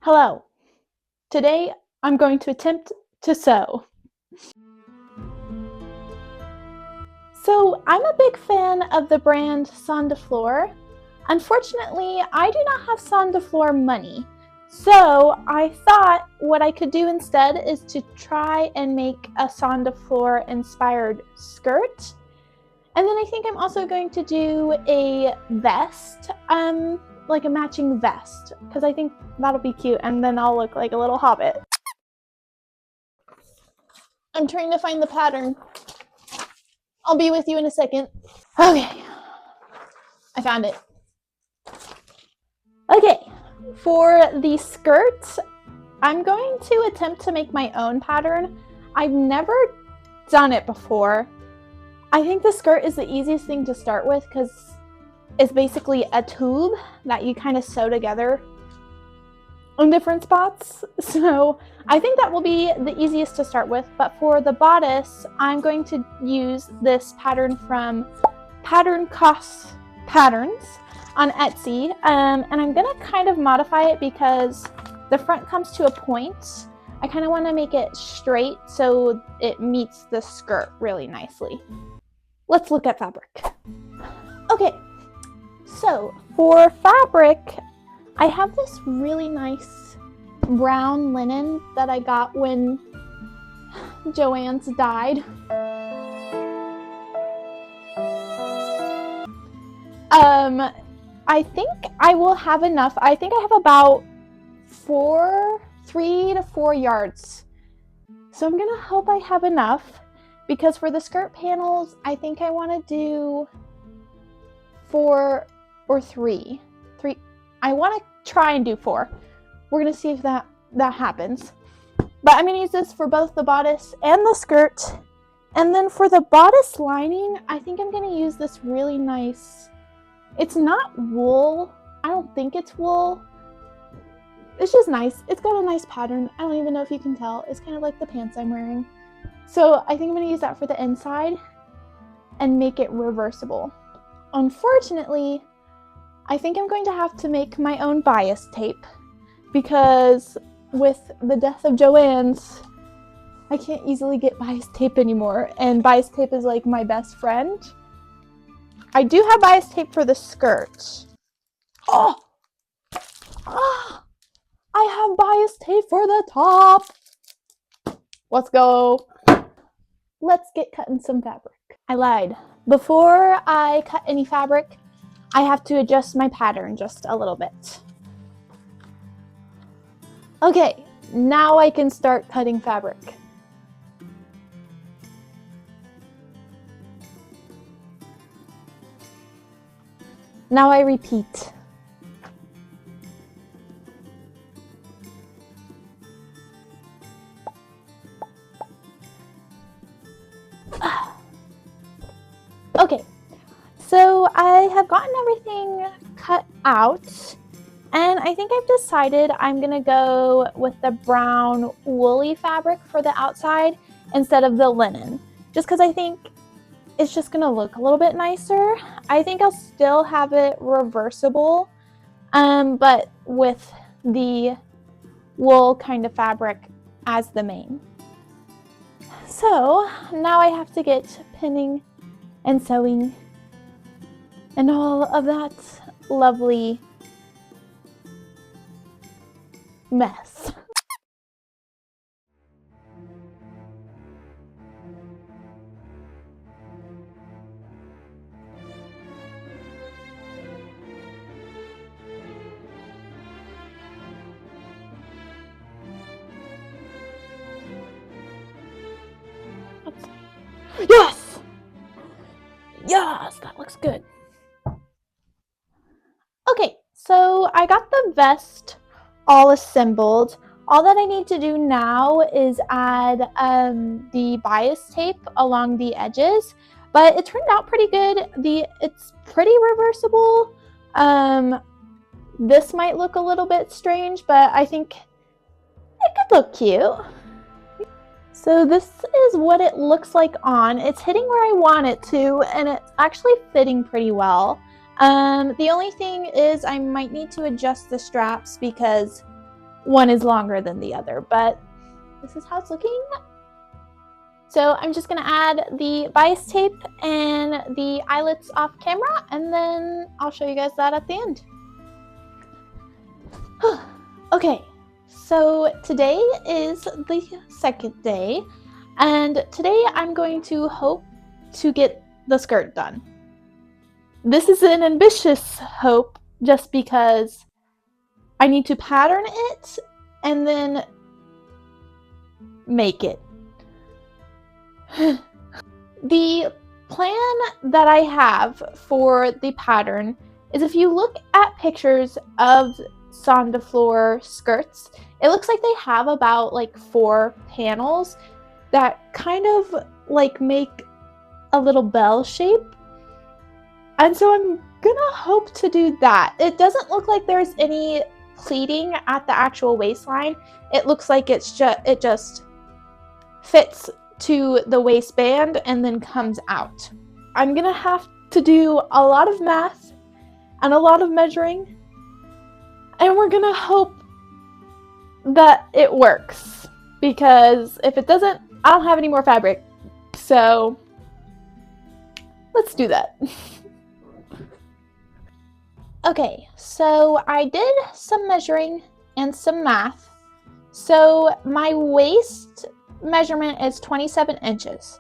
Hello. Today I'm going to attempt to sew. So I'm a big fan of the brand Son de Fleur. Unfortunately, I do not have Son de Fleur money. So I thought what I could do instead is to try and make a Son de Fleur inspired skirt. And then I think I'm also going to do a vest, like a matching vest, because I think that'll be cute, and then I'll look like a little hobbit. I'm trying to find the pattern. I'll be with you in a second. Okay, I found it. Okay, for the skirt, I'm going to attempt to make my own pattern. I've never done it before. I think the skirt is the easiest thing to start with because it's basically a tube that you kind of sew together on different spots. So I think that will be the easiest to start with. But for the bodice, I'm going to use this pattern from Pattern Cost Patterns on Etsy. And I'm going to kind of modify it because the front comes to a point. I kind of want to make it straight so it meets the skirt really nicely. Let's look at fabric. Okay, so for fabric, I have this really nice brown linen that I got when Joanne's died. I think I will have enough. I think I have about 3 to 4 yards. So I'm gonna hope I have enough. Because for the skirt panels, I think I want to do 4 or 3. I want to try and do 4. We're going to see if that happens. But I'm going to use this for both the bodice and the skirt. And then for the bodice lining, I think I'm going to use this really nice... It's not wool. I don't think it's wool. It's just nice. It's got a nice pattern. I don't even know if you can tell. It's kind of like the pants I'm wearing. So I think I'm going to use that for the inside and make it reversible. Unfortunately, I think I'm going to have to make my own bias tape because with the death of Joanne's, I can't easily get bias tape anymore. And bias tape is like my best friend. I do have bias tape for the skirt. Oh! I have bias tape for the top. Let's go. Let's get cutting some fabric. I lied. Before I cut any fabric, I have to adjust my pattern just a little bit. Okay, now I can start cutting fabric. Now I repeat. Okay, so I have gotten everything cut out, and I think I've decided I'm going to go with the brown woolly fabric for the outside instead of the linen, just because I think it's just going to look a little bit nicer. I think I'll still have it reversible, but with the wool kind of fabric as the main. So now I have to get pinning and sewing and all of that lovely mess. Yes! Yes, that looks good. Okay, so I got the vest all assembled. All that I need to do now is add the bias tape along the edges, but it turned out pretty good. It's pretty reversible. This might look a little bit strange, but I think it could look cute. So this is what it looks like on. It's hitting where I want it to, and it's actually fitting pretty well. The only thing is I might need to adjust the straps because one is longer than the other, but this is how it's looking. So I'm just gonna add the bias tape and the eyelets off camera, and then I'll show you guys that at the end. Okay, so today is the second day, and today I'm going to hope to get the skirt done. This is an ambitious hope just because I need to pattern it and then make it. The plan that I have for the pattern is, if you look at pictures of Son de Fleur skirts, it looks like they have about like 4 panels that kind of like make a little bell shape. And so I'm gonna hope to do that. It doesn't look like there's any pleating at the actual waistline. It looks like it just fits to the waistband and then comes out. I'm gonna have to do a lot of math and a lot of measuring, and we're gonna hope that it works, because if it doesn't, I don't have any more fabric. So let's do that. Okay, so I did some measuring and some math. So my waist measurement is 27 inches.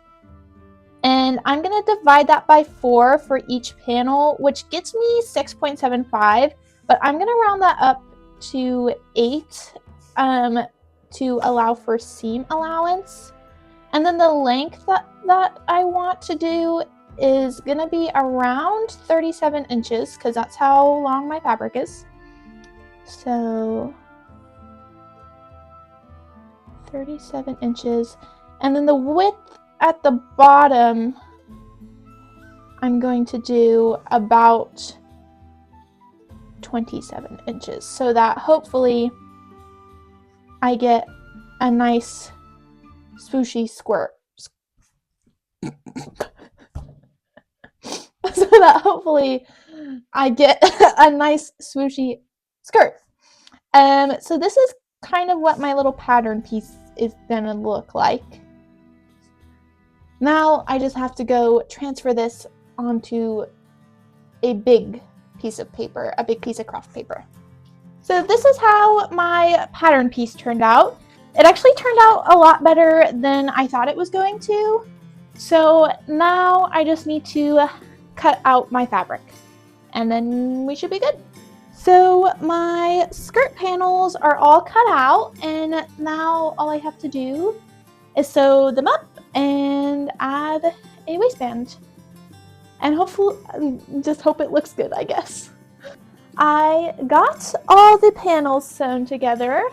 And I'm going to divide that by 4 for each panel, which gets me 6.75. But I'm going to round that up to 8 to allow for seam allowance. And then the length that I want to do is going to be around 37 inches, because that's how long my fabric is. So 37 inches. And then the width at the bottom, I'm going to do about 27 inches, so that hopefully I get a nice swooshy squirt. So that hopefully I get a nice swooshy skirt. So this is kind of what my little pattern piece is gonna look like. Now I just have to go transfer this onto a big piece of paper, a big piece of craft paper. So this is how my pattern piece turned out. It actually turned out a lot better than I thought it was going to. So now I just need to cut out my fabric, and then we should be good. So my skirt panels are all cut out, and now all I have to do is sew them up and add a waistband. And hopefully, just hope it looks good, I guess. I got all the panels sewn together.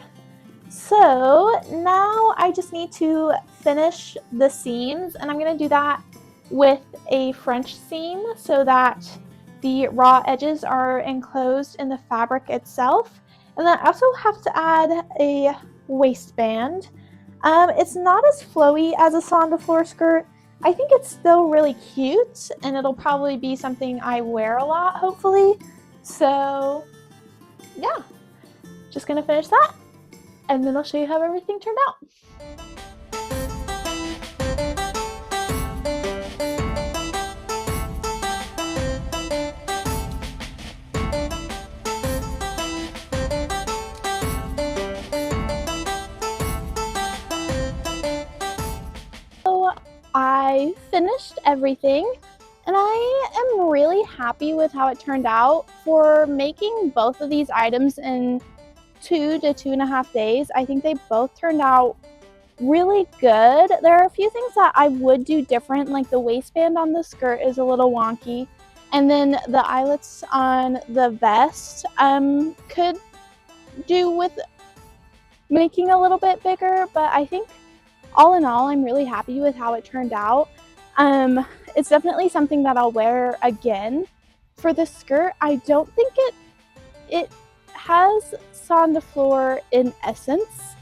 So now I just need to finish the seams, and I'm going to do that with a French seam so that the raw edges are enclosed in the fabric itself. And then I also have to add a waistband. It's not as flowy as a Son de Fleur skirt. I think it's still really cute, and it'll probably be something I wear a lot, hopefully. So yeah, just gonna finish that, and then I'll show you how everything turned out. So I finished everything, and I am really happy with how it turned out. For making both of these items in 2 to 2.5 days, I think they both turned out really good. There are a few things that I would do different, like the waistband on the skirt is a little wonky, and then the eyelets on the vest could do with making a little bit bigger, but I think all in all, I'm really happy with how it turned out. It's definitely something that I'll wear again. For the skirt, I don't think it has Son de Fleur in essence,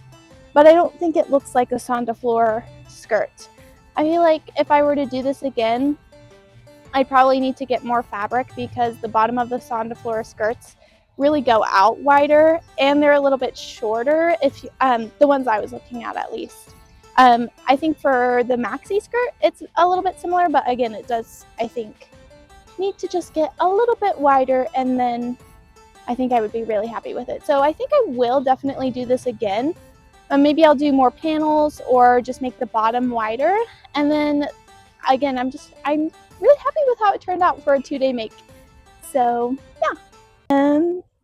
but I don't think it looks like a Son de Fleur skirt. I feel like if I were to do this again, I'd probably need to get more fabric, because the bottom of the Son de Fleur skirts really go out wider, and they're a little bit shorter, if you, the ones I was looking at least. I think for the maxi skirt, it's a little bit similar, but again, it does, I think, need to just get a little bit wider, and then I think I would be really happy with it. So I think I will definitely do this again. Maybe I'll do more panels or just make the bottom wider. And then again, I'm really happy with how it turned out for a 2-day make. So yeah.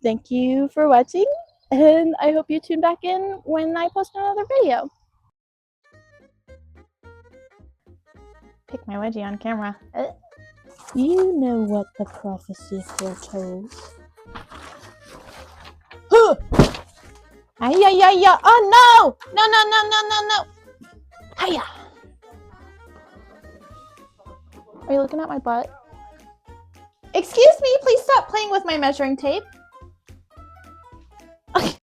Thank you for watching, and I hope you tune back in when I post another video. Pick my wedgie on camera. You know what the prophecy foretold. Huh! Ay-ya-ya-ya! Oh no! No, no, no, no, no, no! Hiya! Are you looking at my butt? Excuse me, please stop playing with my measuring tape.